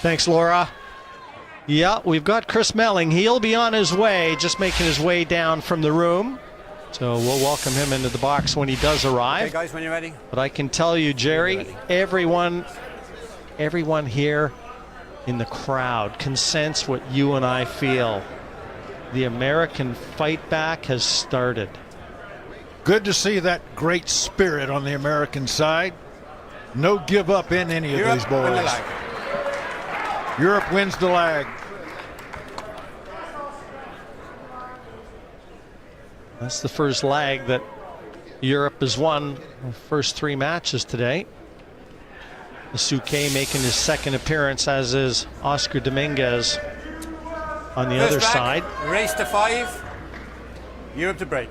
Thanks, Laura. Yeah, we've got Chris Melling. He'll be on his way, just making his way down from the room. So we'll welcome him into the box when he does arrive. Okay, guys, when you're ready. But I can tell you, Jerry, everyone here in the crowd can sense what you and I feel. The American fight back has started. Good to see that great spirit on the American side. No give up in any of these boys. Europe wins the lag. That's the first lag that Europe has won the first 3 matches today. Souquet making his second appearance, as is Oscar Dominguez on the other side. Race to 5. Europe to break.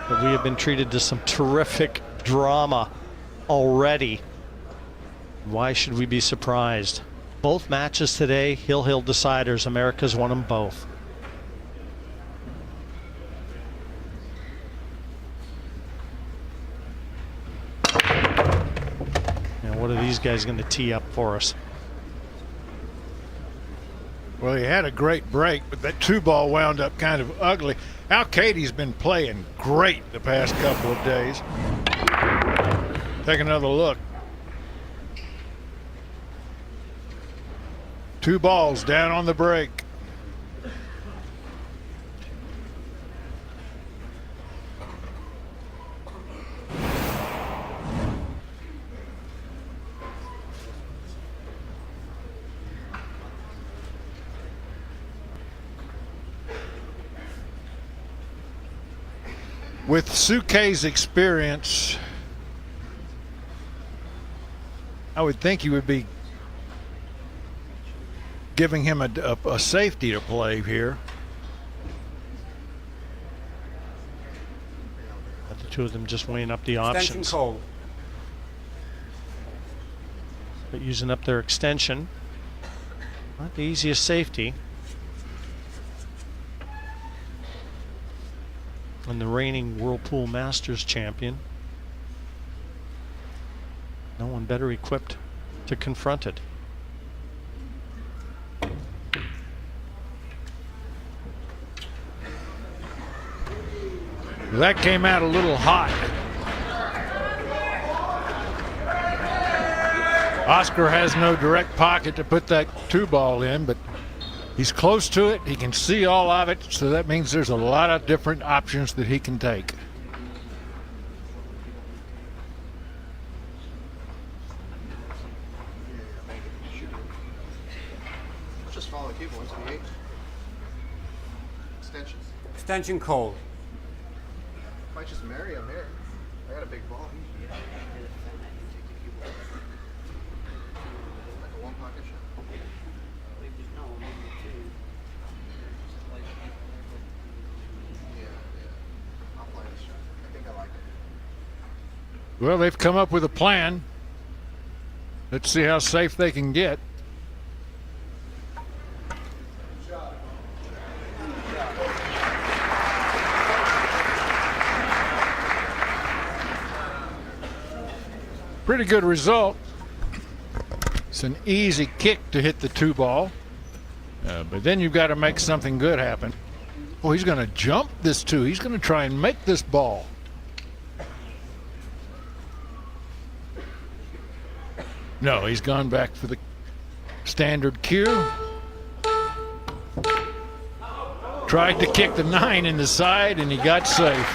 But we have been treated to some terrific drama already. Why should we be surprised? Both matches today, Hill deciders. America's won them both. Now, what are these guys going to tee up for us? Well, he had a great break, but that 2-ball wound up kind of ugly. Alcaide's been playing great the past couple of days. Take another look. 2 balls down on the break. With Souquet's experience, I would think he would be giving him a safety to play here. The two of them just weighing up the options. But using up their extension. Not the easiest safety. And the reigning Whirlpool Masters champion. No one better equipped to confront it. That came out a little hot. Oscar has no direct pocket to put that 2-ball in, but he's close to it. He can see all of it, so that means there's a lot of different options that he can take. Just follow the keyboard. 178. Extensions. Extension call. Might just marry him here. I got a big ball. Like a 1-pocket shot. Yeah. I'll play this shot. I think I like it. Well, they've come up with a plan. Let's see how safe they can get. Pretty good result. It's an easy kick to hit the 2-ball. But then you've got to make something good happen. Oh, he's going to jump this 2. He's going to try and make this ball. No, he's gone back for the standard cue. Tried to kick the 9 in the side, and he got safe.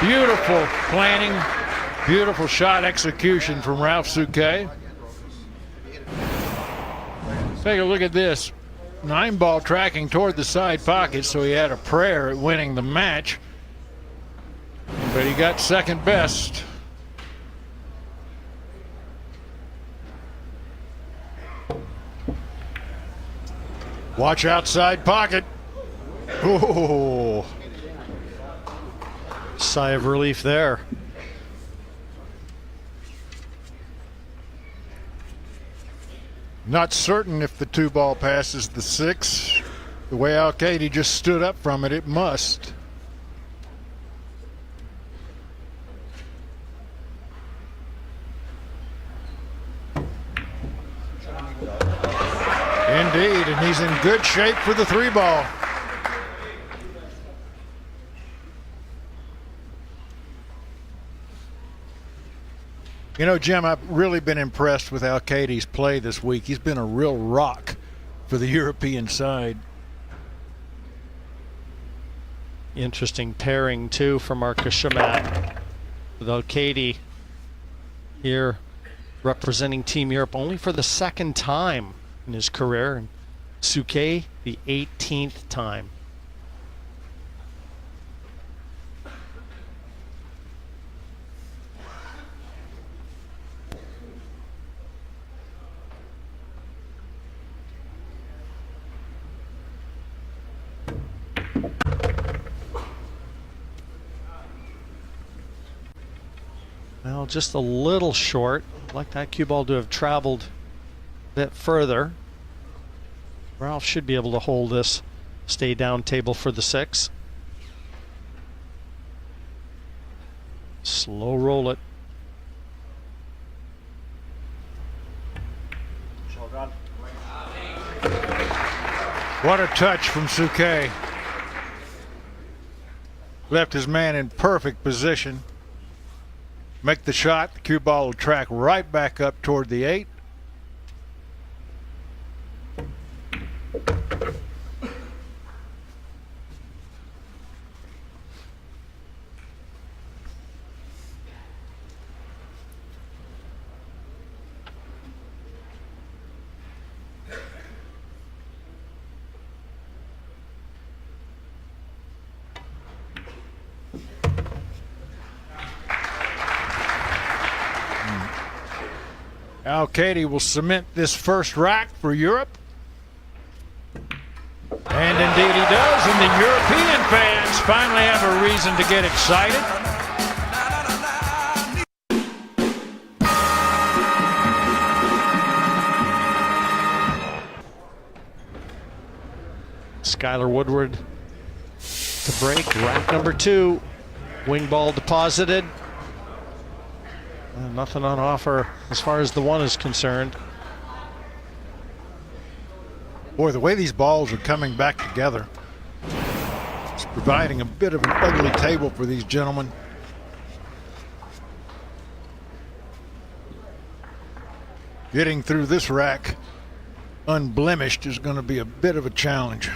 Beautiful planning. Beautiful shot execution from Ralf Souquet. Take a look at this. 9-ball tracking toward the side pocket, so he had a prayer at winning the match. But he got second best. Watch outside pocket. Oh. Sigh of relief there. Not certain if the 2-ball passes the 6. The way Alcaide just stood up from it, it must. indeed, and he's in good shape for the 3-ball. You know, Jim, I've really been impressed with Alcaide's play this week. He's been a real rock for the European side. Interesting pairing, too, for Marcus Shamat. With Alcaide here representing Team Europe only for the 2nd time in his career. And Souquet, the 18th time. Well, just a little short. I'd like that cue ball to have traveled a bit further. Ralf should be able to hold this, stay down table for the 6. Slow roll it. What a touch from Souquet. Left his man in perfect position. Make the shot, the cue ball will track right back up toward the 8. Alcaide will cement this first rack for Europe. And indeed he does, and the European fans finally have a reason to get excited. Skyler Woodward to break. Rack number 2. Wing ball deposited. Nothing on offer as far as the 1 is concerned. Boy, the way these balls are coming back together, it's providing a bit of an ugly table for these gentlemen. Getting through this rack unblemished is going to be a bit of a challenge.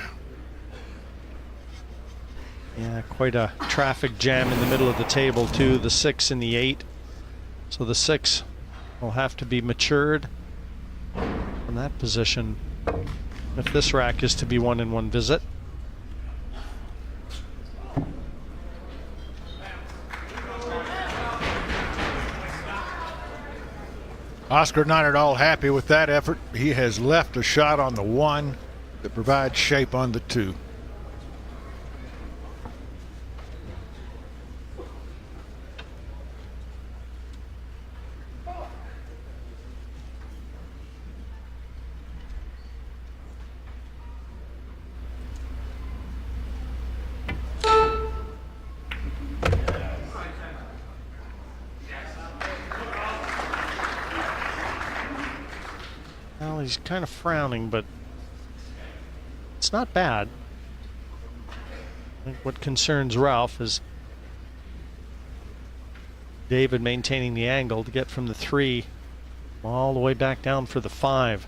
Yeah, quite a traffic jam in the middle of the table, too. The 6 and the 8. So the 6 will have to be matured from that position if this rack is to be won in one visit. Oscar not at all happy with that effort. He has left a shot on the 1 that provides shape on the 2. Well, he's kind of frowning, but it's not bad. I think what concerns Ralf is David maintaining the angle to get from the 3 all the way back down for the 5.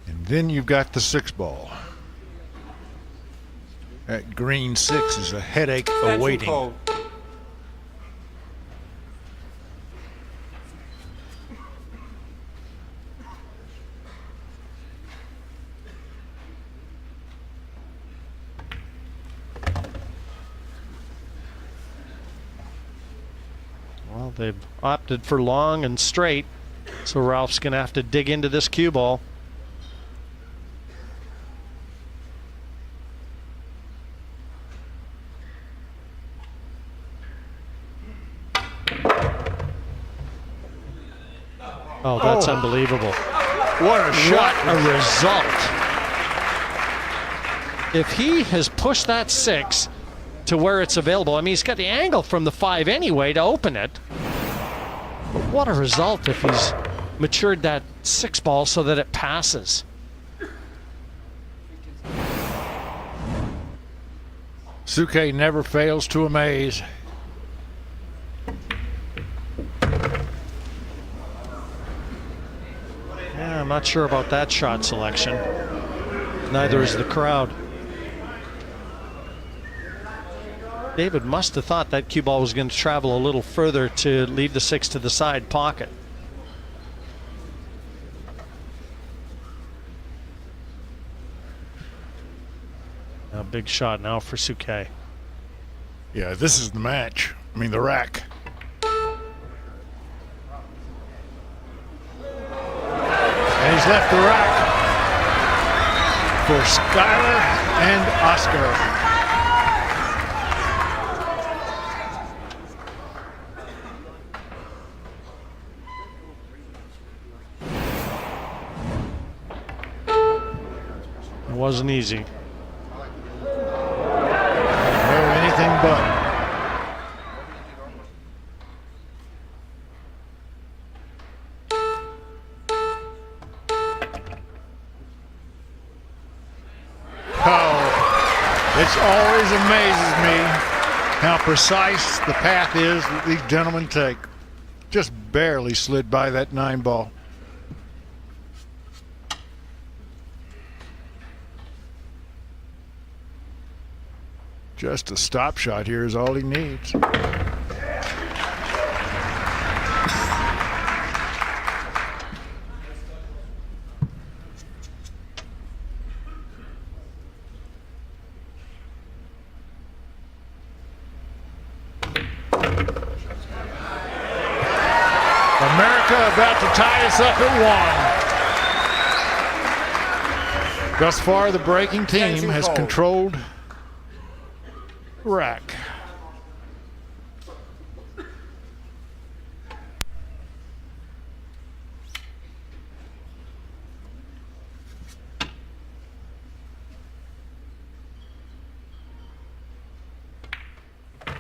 And then you've got the 6 ball. That green 6 is a headache awaiting. Call. Well, they've opted for long and straight, so Ralph's going to have to dig into this cue ball. Oh, that's unbelievable. What a shot. What a result. If he has pushed that 6 to where it's available, I mean, he's got the angle from the 5 anyway to open it. But what a result if he's matured that 6 ball so that it passes. Souquet never fails to amaze. Yeah, I'm not sure about that shot selection. Neither is the crowd. David must have thought that cue ball was going to travel a little further to leave the 6 to the side pocket. A big shot now for Souquet. Yeah, this is the match. I mean, the rack. And he's left the rack for Skyler and Oscar. It wasn't easy. No, anything but. It always amazes me how precise the path is that these gentlemen take. Just barely slid by that 9 ball. Just a stop shot here is all he needs. About to tie us up at 1. Thus far, the breaking team has controlled the rack.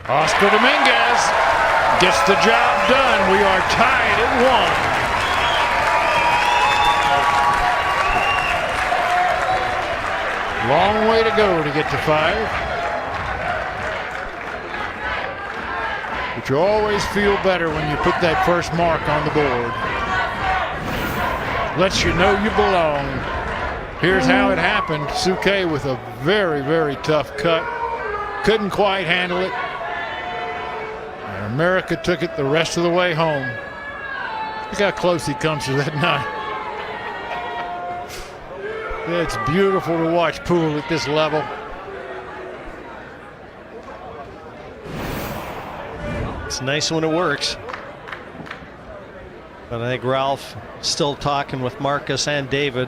Oscar Dominguez gets the job done. We are tied at 1. Long way to go to get to 5. But you always feel better when you put that first mark on the board. Lets you know you belong. Here's how it happened. Souquet with a very, very tough cut. Couldn't quite handle it. And America took it the rest of the way home. Look how close he comes to that 9. It's beautiful to watch pool at this level. It's nice when it works. But I think Ralf still talking with Marcus and David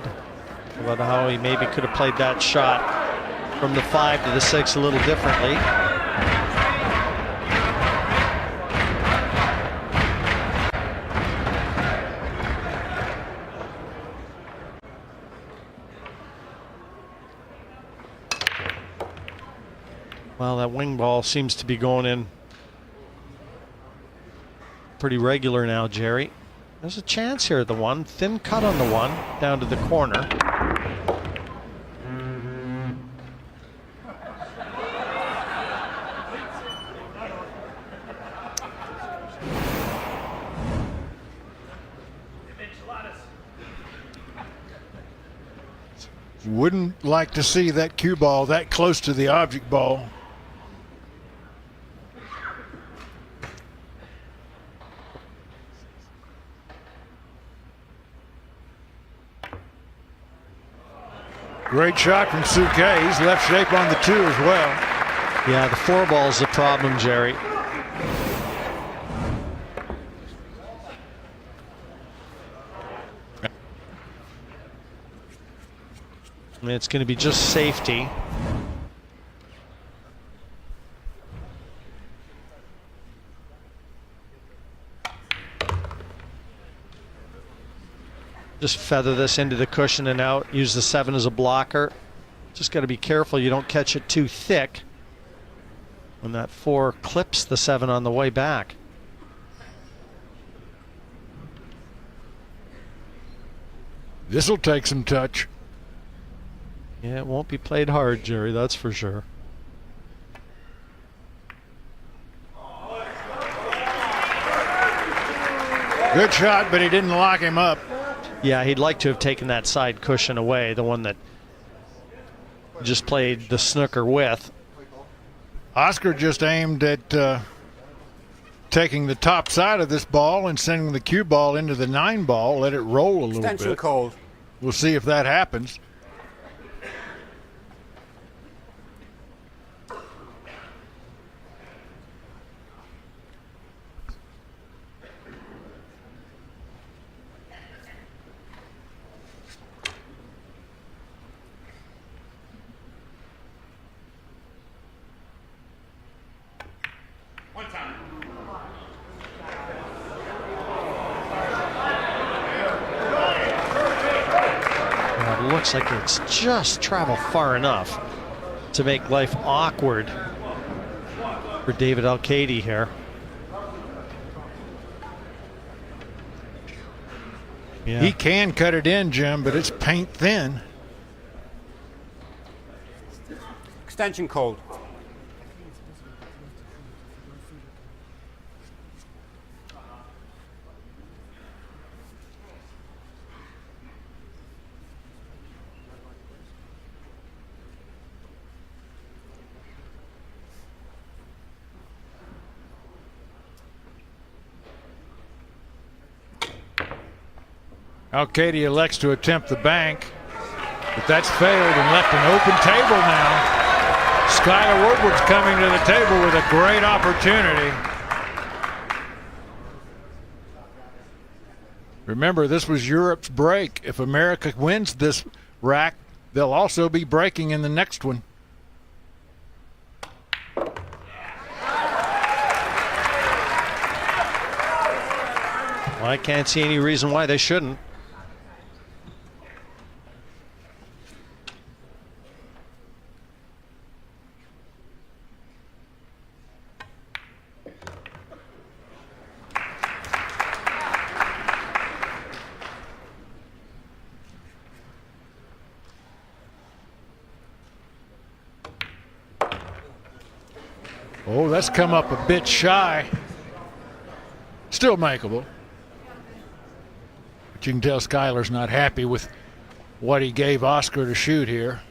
about how he maybe could have played that shot from the 5 to the 6 a little differently. Well, that wing ball seems to be going in pretty regular now, Jerry. There's a chance here at the 1. Thin cut on the 1 down to the corner. Wouldn't like to see that cue ball that close to the object ball. Great shot from Souquet. He's left shape on the 2 as well. Yeah, the 4 ball's the problem, Jerry. I mean, it's going to be just safety. Just feather this into the cushion and out. Use the 7 as a blocker. Just got to be careful you don't catch it too thick when that 4 clips the 7 on the way back. This will take some touch. Yeah, it won't be played hard, Jerry, that's for sure. Good shot, but he didn't lock him up. Yeah, he'd like to have taken that side cushion away, the one that just played the snooker with. Oscar just aimed at taking the top side of this ball and sending the cue ball into the 9 ball, let it roll a little Extension bit. called. We'll see if that happens. Looks like it's just traveled far enough to make life awkward for David Alcaide here. Yeah. He can cut it in, Jim, but it's paint thin. Extension called. Alcaide elects to attempt the bank, but that's failed and left an open table now. Skyler Woodward's coming to the table with a great opportunity. Remember, this was Europe's break. If America wins this rack, they'll also be breaking in the next one. Well, I can't see any reason why they shouldn't. Oh, that's come up a bit shy. Still makeable. But you can tell Skyler's not happy with what he gave Oscar to shoot here.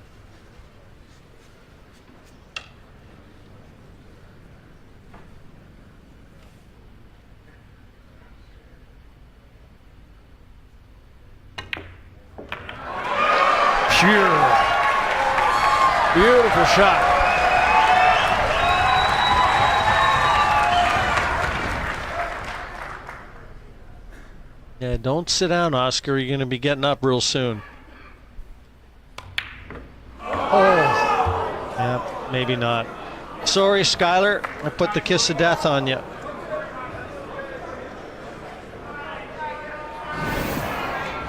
Pure. Beautiful shot. Yeah, don't sit down, Oscar. You're going to be getting up real soon. Oh. Yeah, maybe not. Sorry, Skyler. I put the kiss of death on you.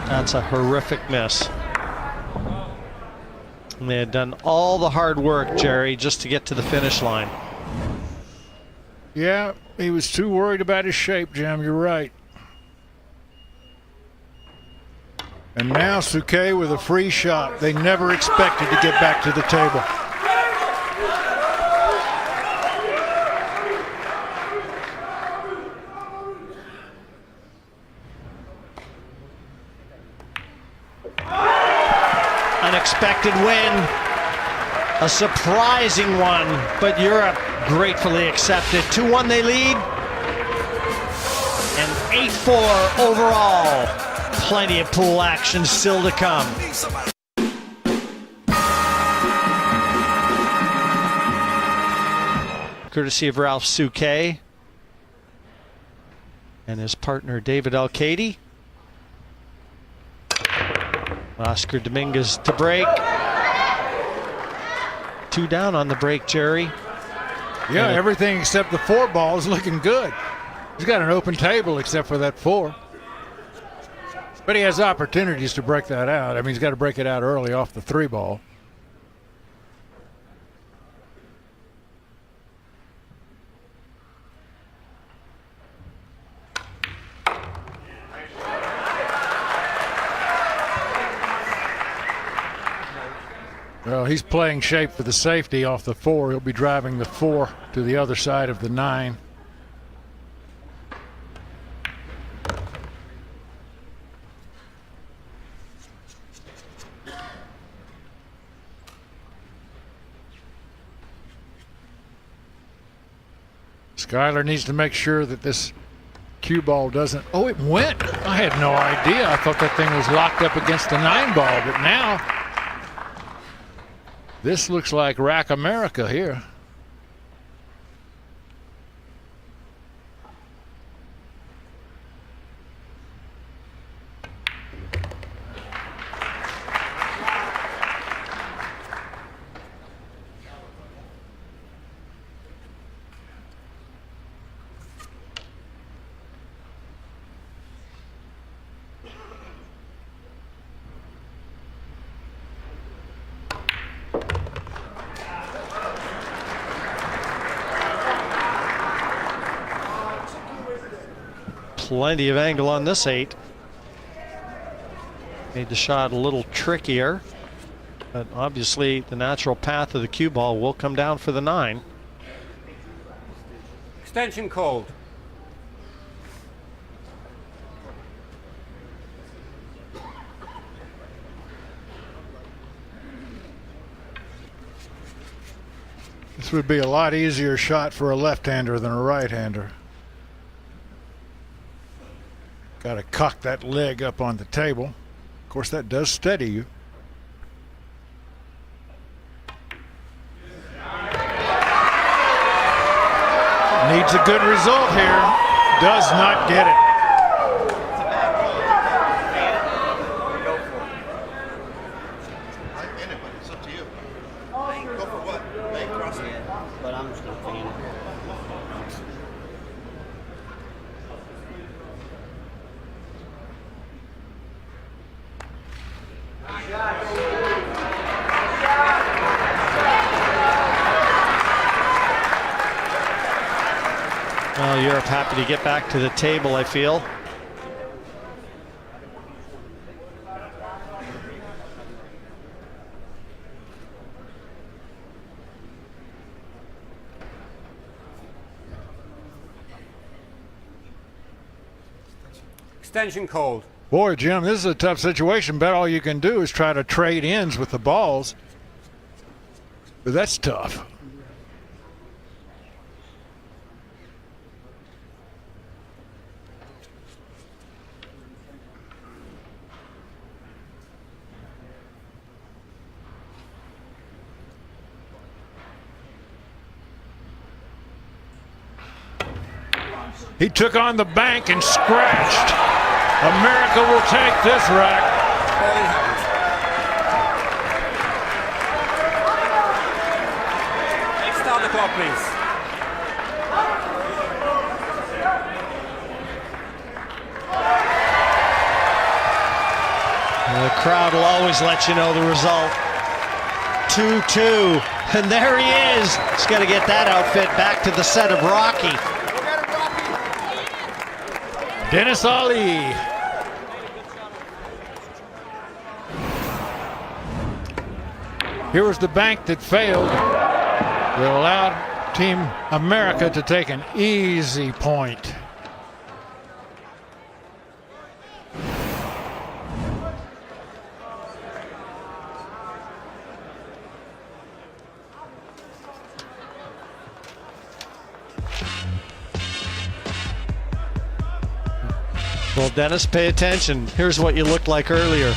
That's a horrific miss. And they had done all the hard work, Jerry, just to get to the finish line. Yeah, he was too worried about his shape, Jim. You're right. And now Souquet with a free shot. They never expected to get back to the table. Unexpected win. A surprising one, but Europe gratefully accepted. 2-1 they lead. And 8-4 overall. Plenty of pool action still to come. Courtesy of Ralf Souquet and his partner David Alcaide. Oscar Dominguez to break. 2 down on the break, Jerry. Yeah, everything except the 4 ball is looking good. He's got an open table except for that 4. But he has opportunities to break that out. I mean, he's got to break it out early off the 3 ball. Well, he's playing shape for the safety off the 4. He'll be driving the 4 to the other side of the 9. Skyler needs to make sure that this cue ball doesn't. Oh, it went. I had no idea. I thought that thing was locked up against the 9 ball, but now this looks like Rack America here. Plenty of angle on this 8. Made the shot a little trickier, but obviously the natural path of the cue ball will come down for the 9. Extension called. This would be a lot easier shot for a left-hander than a right-hander. Got to cock that leg up on the table. Of course, that does steady you. Needs a good result here. Does not get it. It's up to you. Go for what? Make cross it. But I'm just going to fan it. Well, Europe happy to get back to the table, I feel. Extension called. Boy, Jim, this is a tough situation. Bet all you can do is try to trade ends with the balls. But that's tough. He took on the bank and scratched. America will take this rack. Start the clock, please. The crowd will always let you know the result. 2-2. And there he is. He's got to get that outfit back to the set of Rocky. Dennis Ali. Here was the bank that failed. It allowed Team America to take an easy point. Well, Dennis, pay attention. Here's what you looked like earlier.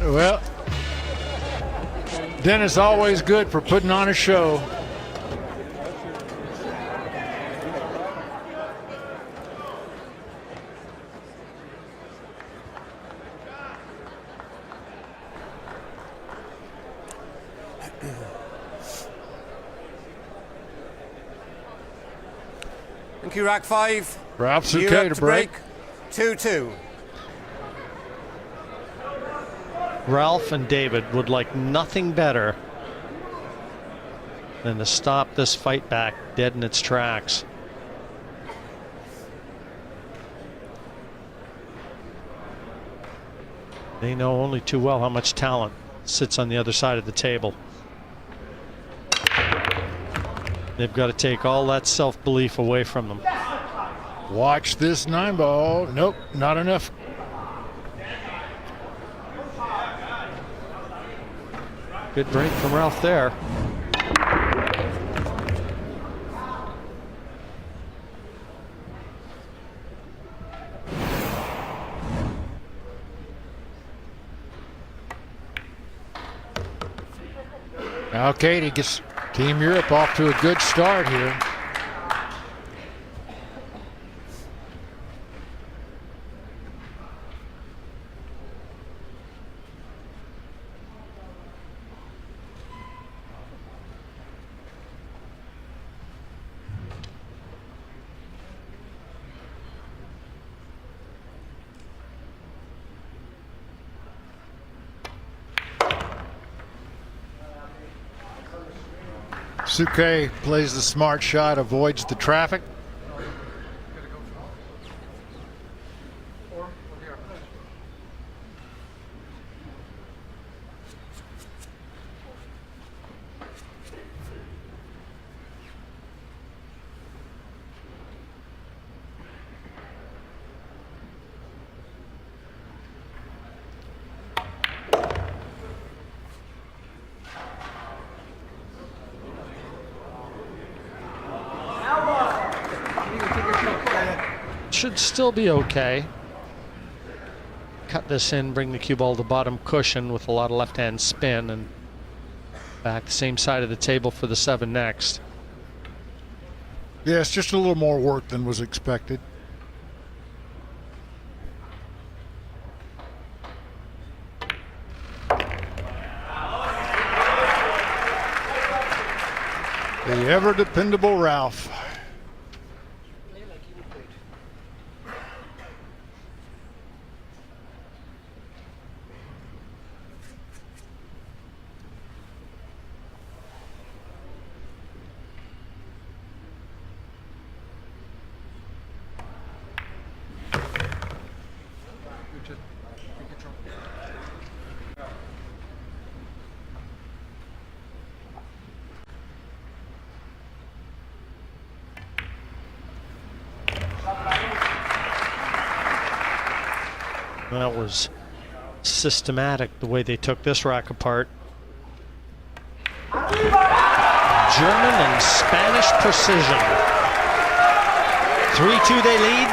Well, Dennis always good for putting on a show. Thank you, Rack 5. Ralf Souquet to break. 2-2. Ralf and David would like nothing better than to stop this fight back dead in its tracks. They know only too well how much talent sits on the other side of the table. They've got to take all that self-belief away from them. Watch this 9-ball. Nope, not enough. Good break from Ralf there. Alcaide gets Team Europe off to a good start here. Souquet plays the smart shot, avoids the traffic. Should still be okay. Cut this in, bring the cue ball to bottom cushion with a lot of left-hand spin, and back the same side of the table for the 7 next. Yeah, it's just a little more work than was expected. The ever-dependable Ralf. That was systematic the way they took this rack apart. German and Spanish precision. 3-2 they lead.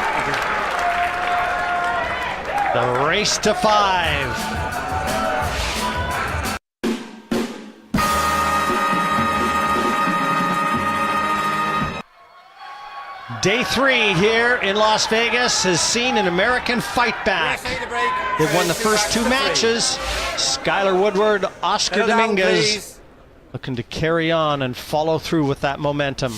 The race to 5. Day 3 here in Las Vegas has seen an American fight back. They've won the first 2 matches. Skyler Woodward, Oscar Dominguez looking to carry on and follow through with that momentum.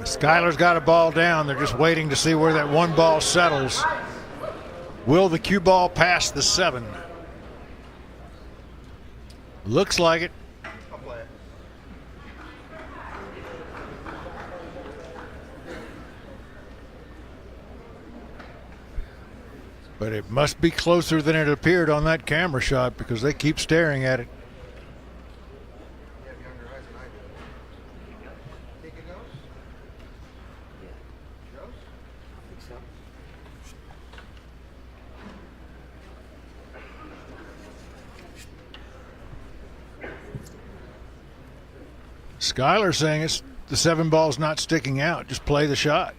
Skyler's got a ball down. They're just waiting to see where that 1 ball settles. Will the cue ball pass the 7? Looks like it. I'll play it. But it must be closer than it appeared on that camera shot because they keep staring at it. You have younger eyes than I do. Think it goes? Yeah. Goes? I think so. Skyler saying it's the 7 ball's not sticking out. Just play the shot.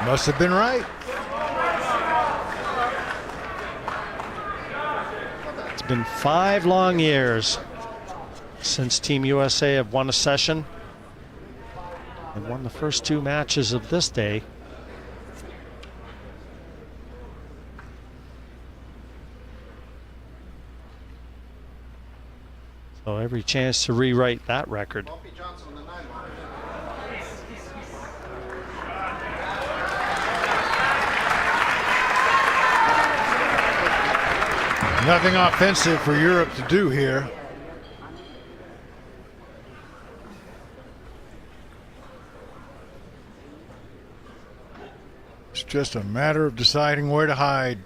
Must have been right. It's been 5 long years since Team USA have won a session and won the first 2 matches of this day. So every chance to rewrite that record. Bumpy Johnson on the 9-ball. Nothing offensive for Europe to do here. just a matter of deciding where to hide.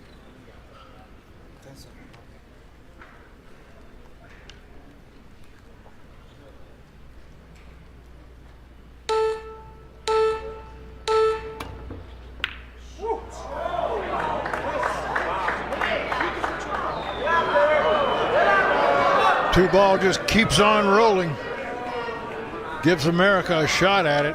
Two ball just keeps on rolling. Gives America a shot at it.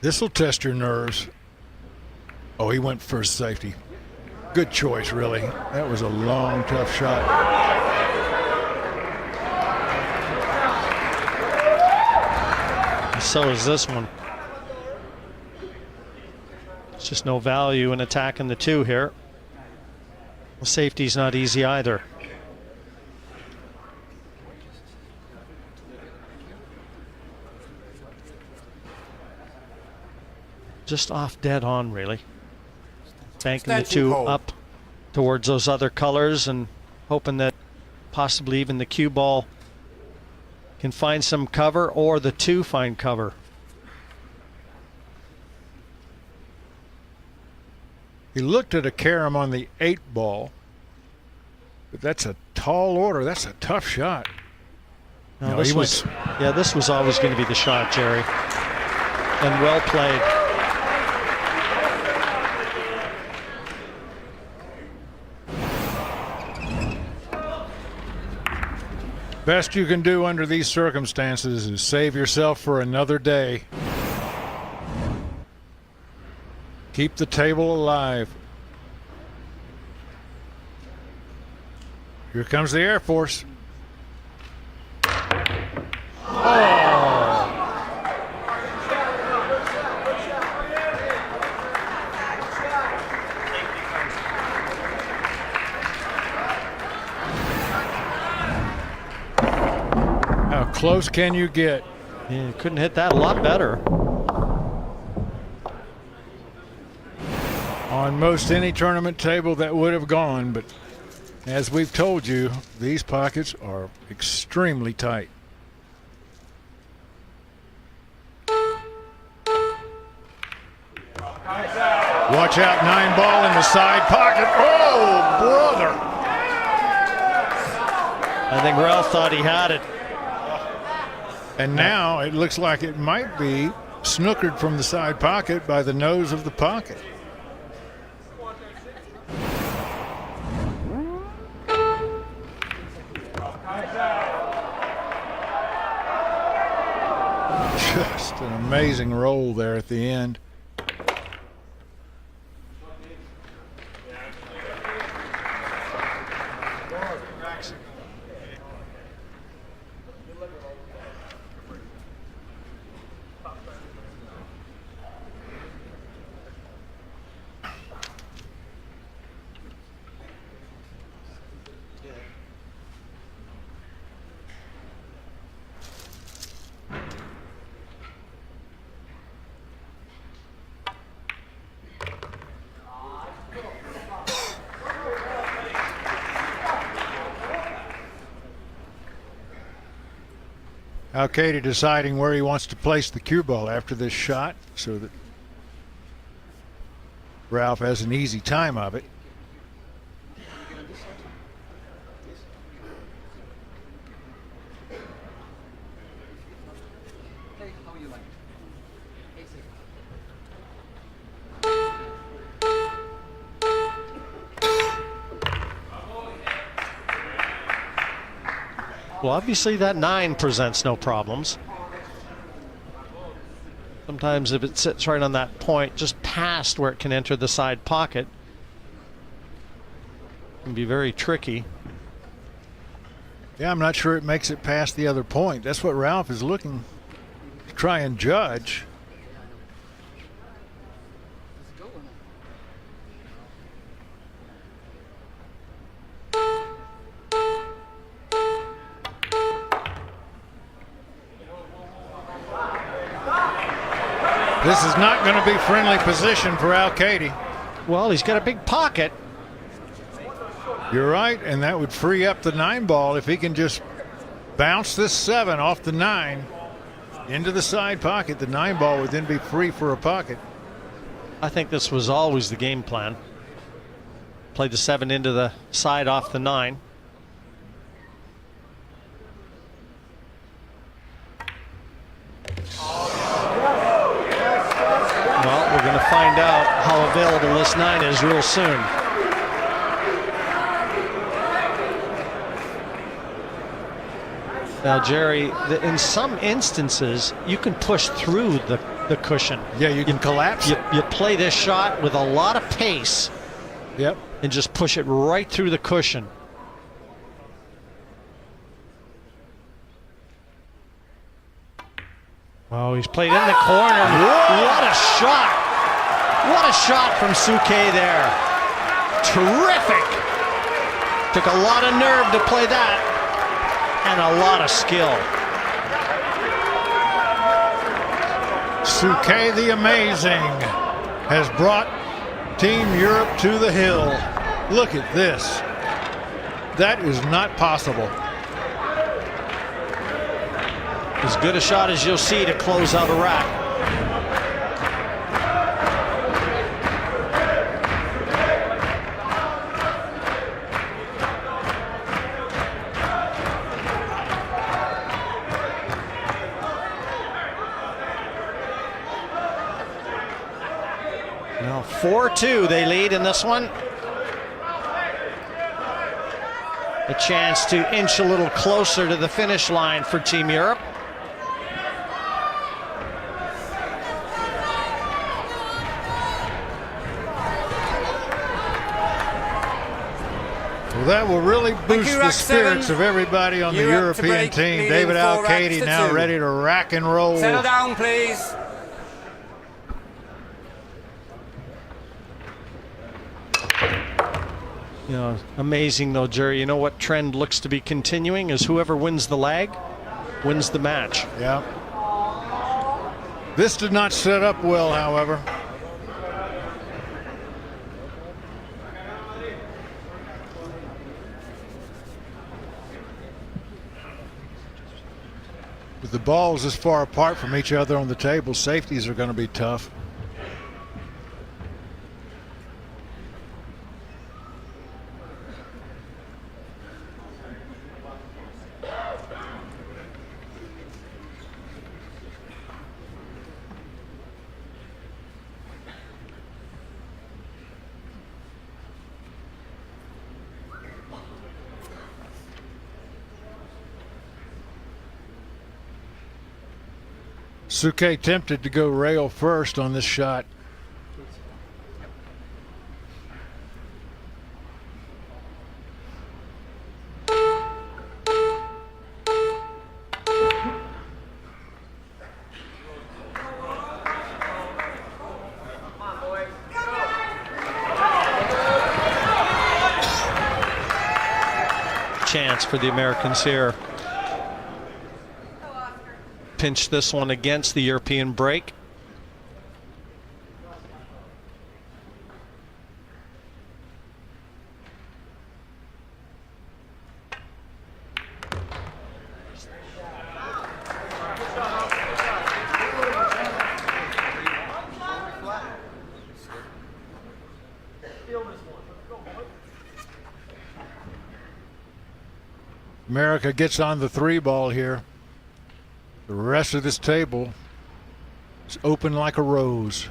This will test your nerves. Oh, he went for safety. Good choice, really. That was a long, tough shot. So is this one. There's just no value in attacking the two here. Well, safety's not easy either. Just off dead on, really. Banking the two up towards those other colors and hoping that possibly even the cue ball can find some cover or the two find cover. He looked at a carom on the 8 ball, but that's a tall order. That's a tough shot. No, this was always going to be the shot, Jerry. And well played. Best you can do under these circumstances is save yourself for another day. Keep the table alive. Here comes the Air Force. How close can you get? Yeah, couldn't hit that a lot better. On most any tournament table that would have gone, but as we've told you, these pockets are extremely tight. Watch out, 9 ball in the side pocket. Oh, brother. I think Ralf thought he had it. And now it looks like it might be snookered from the side pocket by the nose of the pocket. Just an amazing roll there at the end. Alcaide deciding where he wants to place the cue ball after this shot so that Ralf has an easy time of it. Well, obviously that 9 presents no problems. Sometimes if it sits right on that point, just past where it can enter the side pocket, it can be very tricky. Yeah, I'm not sure it makes it past the other point. That's what Ralf is looking to try and judge. This is not going to be friendly position for Alcaide. Well, he's got a big pocket. You're right, and that would free up the 9 ball if he can just bounce this 7 off the 9 into the side pocket. The 9 ball would then be free for a pocket. I think this was always the game plan. Play the 7 into the side off the 9. Well, we're going to find out how available this 9 is real soon. Now, Jerry, in some instances, you can push through the cushion. Yeah, you can collapse it. You play this shot with a lot of pace. Yep. And just push it right through the cushion. Oh, he's played in the corner. Whoa. What a shot! What a shot from Souquet there. Terrific. Took a lot of nerve to play that. And a lot of skill. Souquet the Amazing has brought Team Europe to the hill. Look at this. That is not possible. As good a shot as you'll see to close out a rack. Now 4-2 they lead in this one. A chance to inch a little closer to the finish line for Team Europe. Well, that will really boost the spirits of everybody on the European team. David Alcaide now ready to rack and roll. Settle down, please. You know, amazing though, Jerry. You know what trend looks to be continuing is whoever wins the lag wins the match. Yeah. This did not set up well, however. With the balls this far apart from each other on the table, safeties are going to be tough. Souquet tempted to go rail first on this shot. Chance for the Americans here. Pinch this one against the European break. America gets on the 3 ball here. The rest of this table is open like a rose.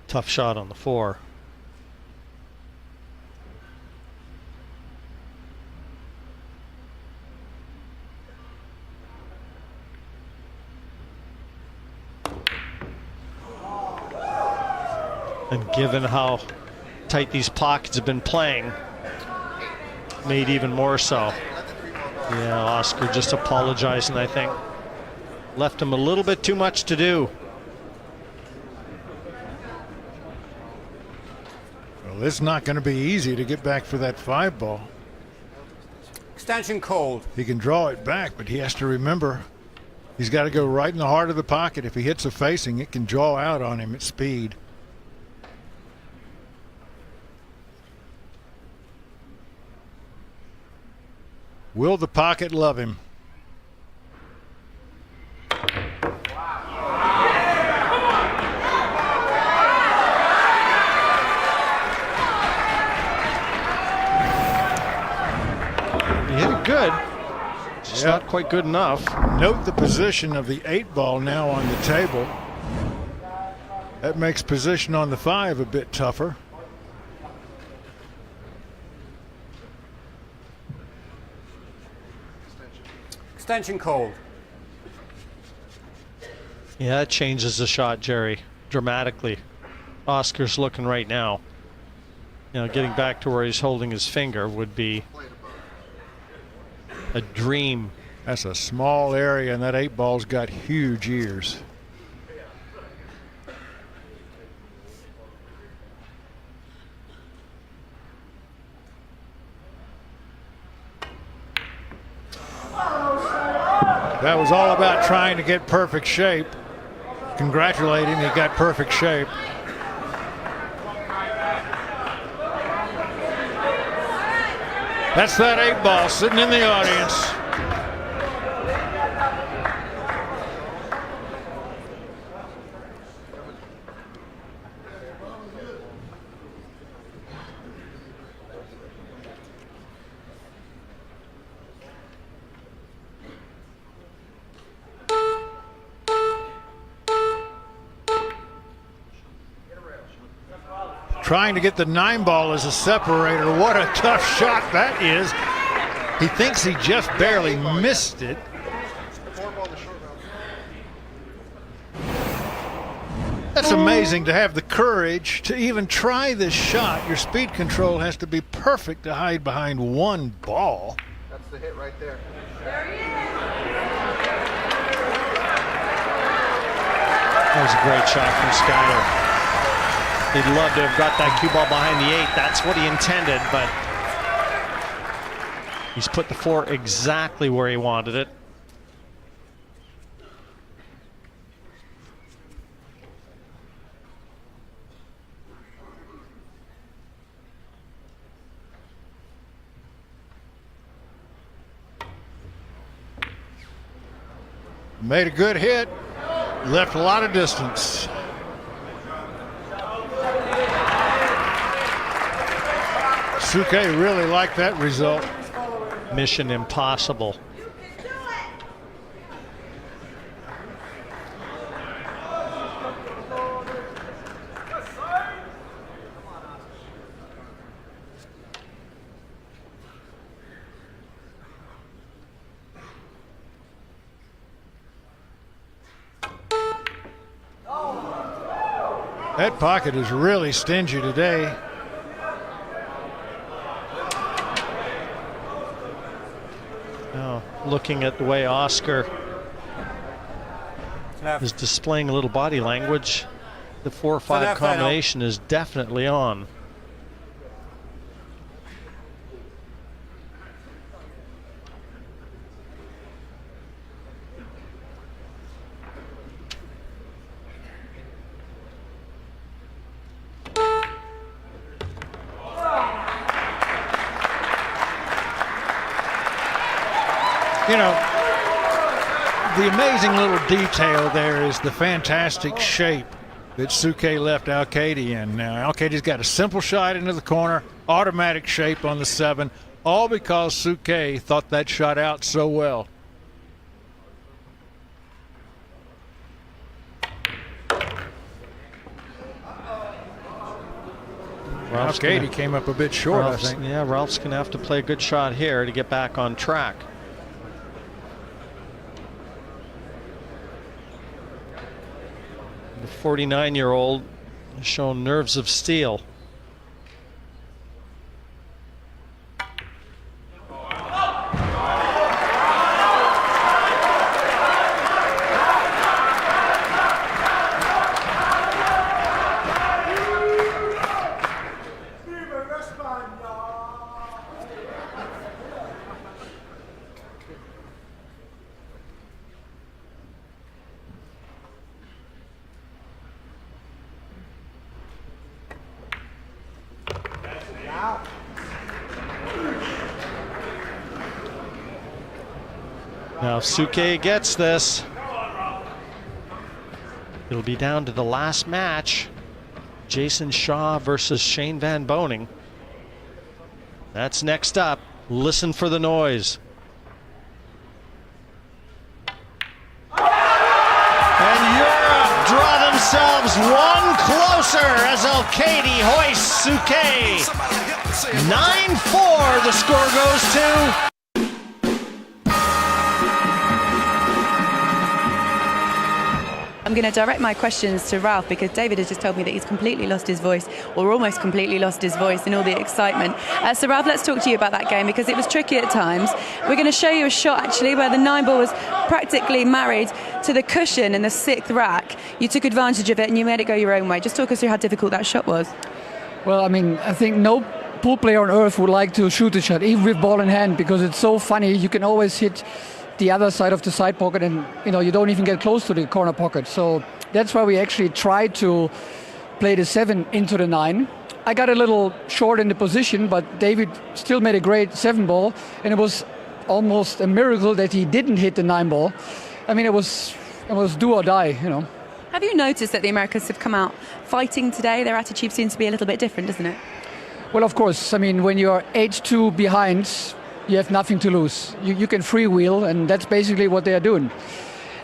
Tough shot on the 4. And given how tight these pockets have been playing, made even more so. Yeah, Oscar just apologizing, I think. Left him a little bit too much to do. Well, it's not going to be easy to get back for that 5 ball. Extension called. He can draw it back, but he has to remember he's got to go right in the heart of the pocket. If he hits a facing, it can draw out on him at speed. Will the pocket love him? He hit it good. Just not quite good enough. Note the position of the 8 ball now on the table. That makes position on the 5 a bit tougher. Extension called. Yeah, that changes the shot, Jerry, dramatically. Oscar's looking right now. You know, getting back to where he's holding his finger would be a dream. That's a small area, and that 8 ball's got huge ears. That was all about trying to get perfect shape. Congratulate him, he got perfect shape. That's that 8 ball sitting in the audience. Trying to get the 9 ball as a separator. What a tough shot that is. He thinks he just barely missed it. That's amazing to have the courage to even try this shot. Your speed control has to be perfect to hide behind 1 ball. That's the hit right there. That was a great shot from Skyler. He'd love to have got that cue ball behind the 8. That's what he intended, but he's put the 4 exactly where he wanted it. Made a good hit, left a lot of distance. Souquet really liked that result. Mission impossible. That pocket is really stingy today. Looking at the way Oscar is displaying a little body language, the 4-5 combination is definitely on. You know, the amazing little detail there is the fantastic shape that Souquet left Alcaide in. Now, Alcaide's got a simple shot into the corner, automatic shape on the 7, all because Souquet thought that shot out so well. Alcaide came up a bit short, I think. Yeah, Ralph's going to have to play a good shot here to get back on track. The 49-year-old Shown nerves of steel. Now, if Souquet gets this, it'll be down to the last match. Jayson Shaw versus Shane Van Boening. That's next up. Listen for the noise. And Europe draw themselves one closer as Alcaide hoists Souquet. 9-4 the score goes to. I'm going to direct my questions to Ralf because David has just told me that he's completely lost his voice, or almost completely lost his voice in all the excitement. So Ralf, let's talk to you about that game because it was tricky at times. We're going to show you a shot actually where the 9-ball was practically married to the cushion in the 6th rack. You took advantage of it and you made it go your own way. Just talk us through how difficult that shot was. Well, I mean, I think no pool player on earth would like to shoot a shot, even with ball in hand, because it's so funny. You can always hit the other side of the side pocket and you don't even get close to the corner pocket. So that's why we actually tried to play the 7 into the 9. I got a little short in the position, but David still made a great 7 ball, and it was almost a miracle that he didn't hit the 9 ball. I mean, it was do or die. Have you noticed that the Americans have come out fighting today? Their attitude seems to be a little bit different, doesn't it? Well, of course. I mean, when you're 8-2 behind, you have nothing to lose. You can freewheel, and that's basically what they are doing.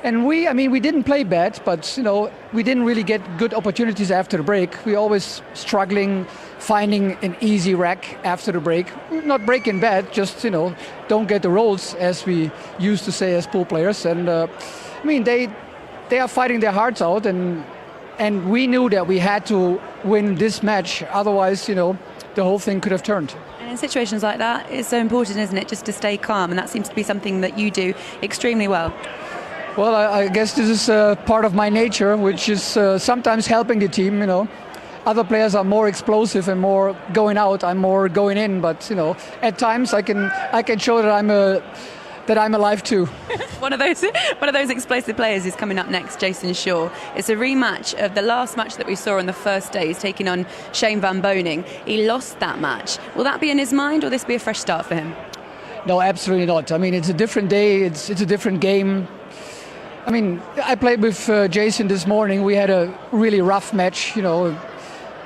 And we didn't play bad, but we didn't really get good opportunities after the break. We always struggling finding an easy rack after the break. Not breaking bad, just don't get the rolls, as we used to say as pool players. And they are fighting their hearts out, and we knew that we had to win this match. Otherwise, the whole thing could have turned. In situations like that, it's so important, isn't it, just to stay calm, and that seems to be something that you do extremely well. Well, I guess this is part of my nature, which is sometimes helping the team. Other players are more explosive and more going out. I'm more going in, but at times I can show that I'm alive too. One of those explosive players is coming up next, Jayson Shaw. It's a rematch of the last match that we saw on the first day. He's taking on Shane Van Boening. He lost that match. Will that be in his mind, or will this be a fresh start for him? No, absolutely not. I mean, it's a different day. It's a different game. I mean, I played with Jayson this morning. We had a really rough match.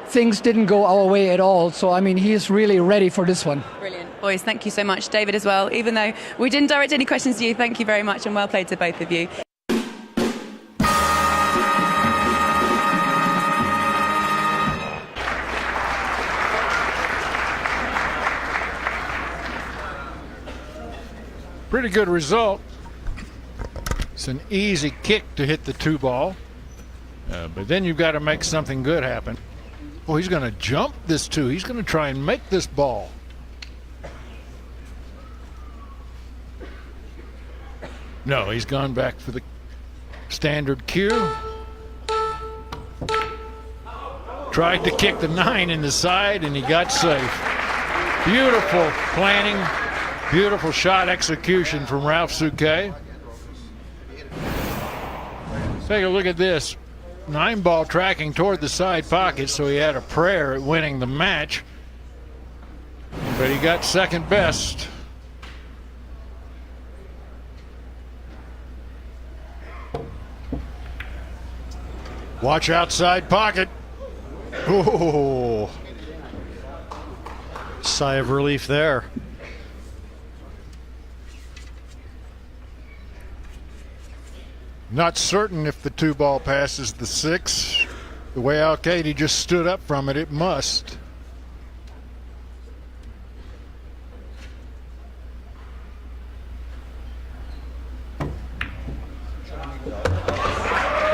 Things didn't go our way at all. So, I mean, he is really ready for this one. Brilliant. Boys, thank you so much. David as well. Even though we didn't direct any questions to you, thank you very much, and well played to both of you. Pretty good result. It's an easy kick to hit the 2 ball, but then you've got to make something good happen. Oh, he's going to jump this 2. He's going to try and make this ball. No, he's gone back for the standard cue. Tried to kick the 9 in the side, and he got safe. Beautiful planning, beautiful shot execution from Ralf Souquet. Take a look at this. 9 ball tracking toward the side pocket, so he had a prayer at winning the match. But he got second best. Watch outside pocket. Oh. Sigh of relief there. Not certain if the 2 ball passes the 6. The way Alcaide just stood up from it, it must.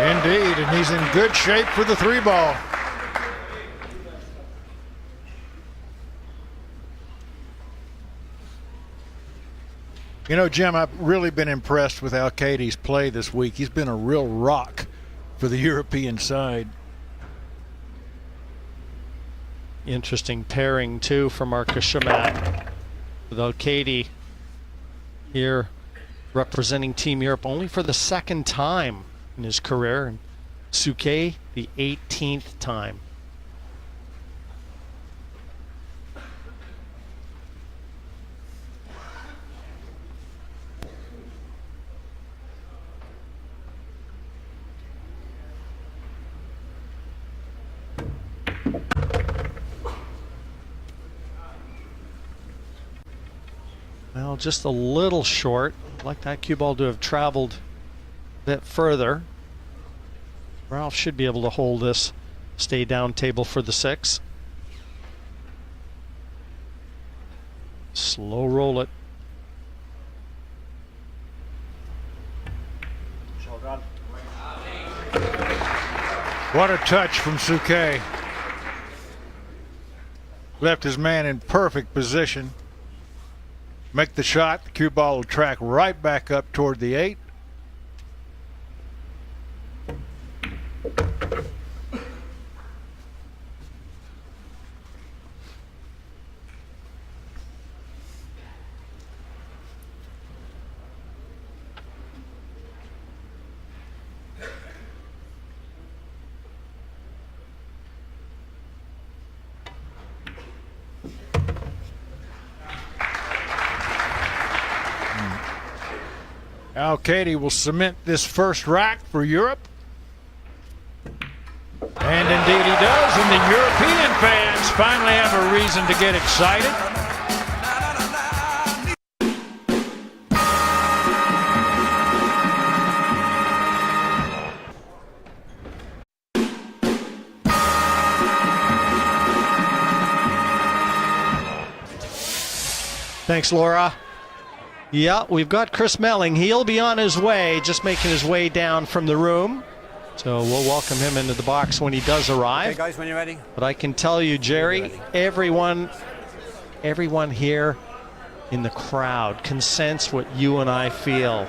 Indeed, and he's in good shape for the 3 ball. You know, Jim, I've really been impressed with Alcaide's play this week. He's been a real rock for the European side. Interesting pairing, too, for Marcus Shamat. With Alcaide here representing Team Europe only for the second time in his career. And Souquet, the 18th time. Well, just a little short. I'd like that cue ball to have traveled a bit further. Ralf should be able to hold this, stay down table for the 6. Slow roll it. What a touch from Souquet. Left his man in perfect position. Make the shot. The cue ball will track right back up toward the 8. Alcaide will cement this first rack for Europe. And indeed he does, and the European fans finally have a reason to get excited. Thanks, Laura. Yeah, we've got Chris Melling. He'll be on his way, just making his way down from the room. So we'll welcome him into the box when he does arrive. Okay, guys, when you're ready. But I can tell you, Jerry, everyone here in the crowd can sense what you and I feel.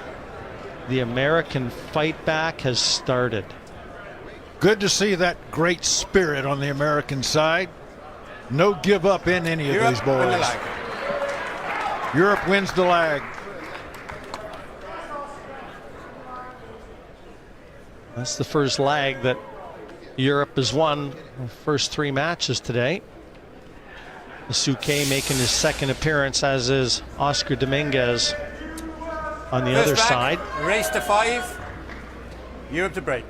The American fight back has started. Good to see that great spirit on the American side. No give up in any of Europe these boys. win the lag. Europe wins the lag. That's the first lag that Europe has won the first 3 matches today. Souquet making his second appearance, as is Oscar Dominguez on the other side. Race to 5. Europe to break.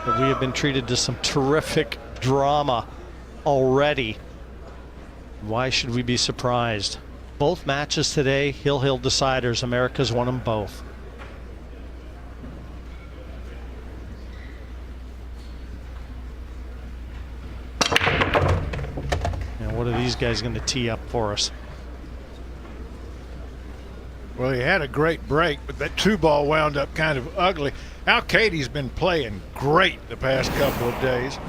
But we have been treated to some terrific drama already. Why should we be surprised? Both matches today, Hill deciders. America's won them both. Now, what are these guys going to tee up for us? Well, he had a great break, but that 2-ball wound up kind of ugly. Alcaide's been playing great the past couple of days.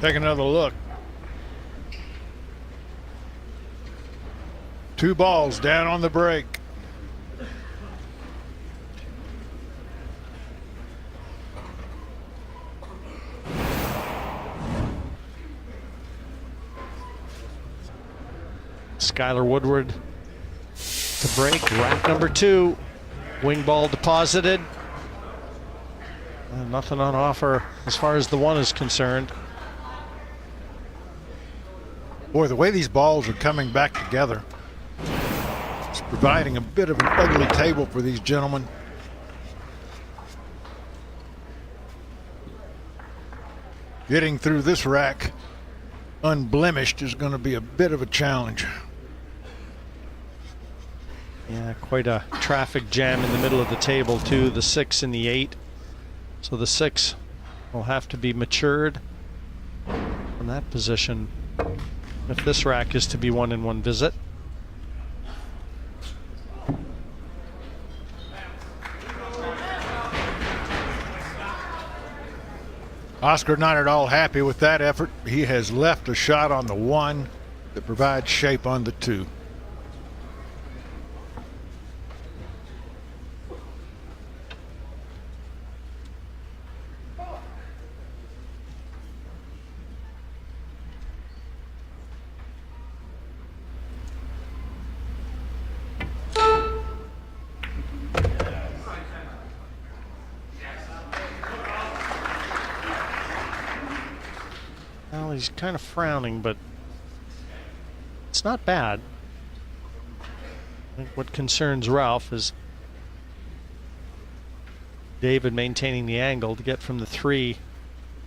Take another look. 2 balls down on the break. Skyler Woodward to break. Rack number 2. Wing ball deposited. Nothing on offer as far as the 1 is concerned. Boy, the way these balls are coming back together, it's providing a bit of an ugly table for these gentlemen. Getting through this rack unblemished is going to be a bit of a challenge. Yeah, quite a traffic jam in the middle of the table, too. The 6 and the 8. So the 6 will have to be matured from that position if this rack is to be won in one visit. Oscar not at all happy with that effort. He has left a shot on the 1 that provides shape on the 2. he's kind of frowning, but it's not bad. I think what concerns Ralf is David maintaining the angle to get from the 3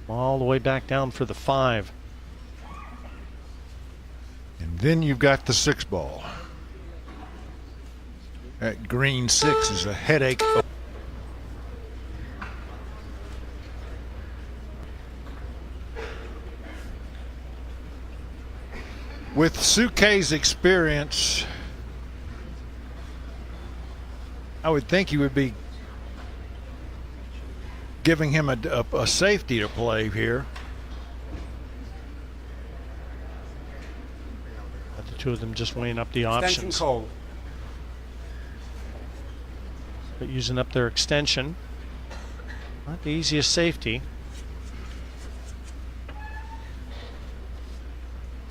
all the way back down for the 5. And then you've got the 6 ball. That green 6 is a headache. With Souquet's experience, I would think you would be giving him a safety to play here. But the two of them just weighing up the Extension options. call. But using up their extension. Not the easiest safety.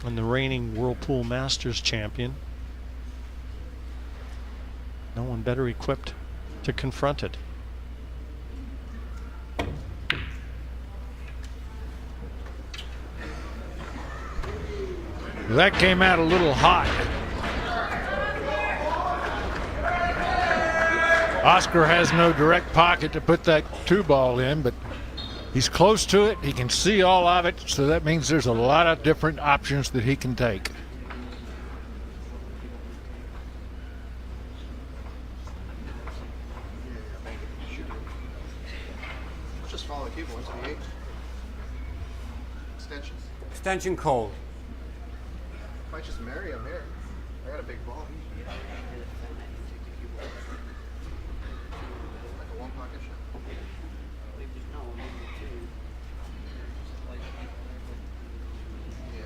And the reigning Whirlpool Masters champion. No one better equipped to confront it. That came out a little hot. Oscar has no direct pocket to put that 2 ball in, but he's close to it. He can see all of it, so that means there's a lot of different options that he can take. Let's just follow the cue points to the 8. Extensions. Extension call. Might just marry him here. I got a big ball. Like a 1 pocket shot. Yeah.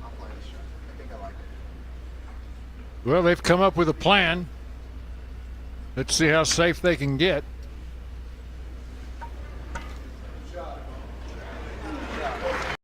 I'll play this shot. I think I like it. Well, they've come up with a plan. Let's see how safe they can get.